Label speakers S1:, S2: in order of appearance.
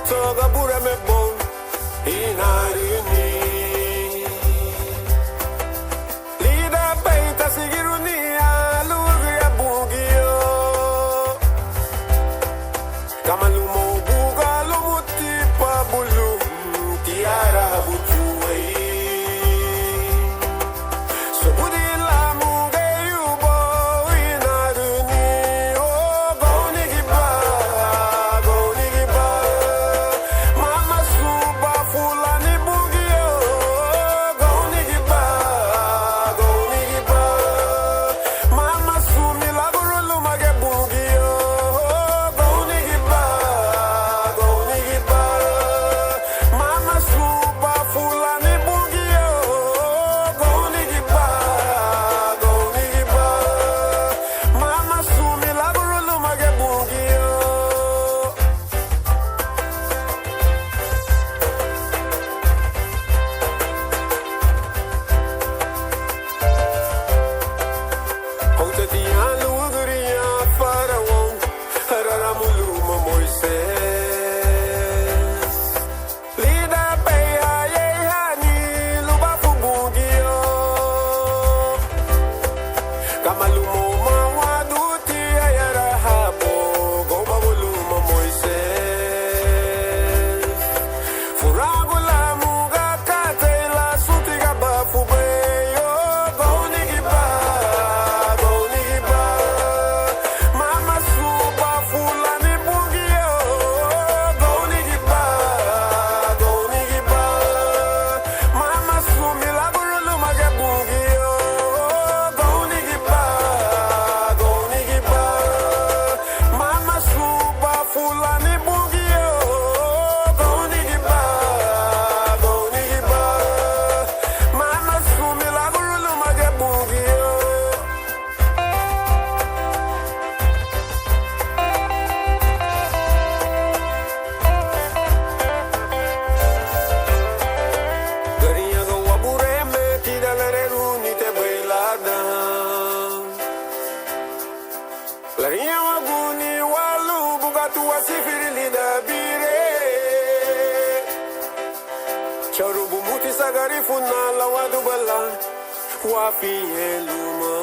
S1: toga bure me bon inarini. Lida peita sigirunia lugia bugio. Kamalumo buga lumuti pa bulu tiara butuai. So budi la muge yubo inaruni. Oh go nigiba. Mama suba fulani bugio. Go nigiba. Mama sumi la gurulu mage bugio. Go nigiba. Mama suba fulani bugio. Go nigiba. Mama sumi la gurulu mage bugio. Houtatian luguria faraon, hararamuluma Moises. Lida peia yehani lubafu bugio. Kamalumo mawaduti ayarahabo, gomabuluma Moises. Furagula muga katela sutiga bafu beyo, gonigiba. Mama suba fulani bugio. Gonigiba. Mama sumi la gurulu mage bugio. Gonigiba. Mama suba fulani bugio. Gonigiba. Mama sumi la gurulu mage bugio. Garinha go wabure me tida lereru ni te bailada. Garinha waguni walu bugatu wasifiri lida bire. Charubu muti sagari funa la wadu bala wafi eluma.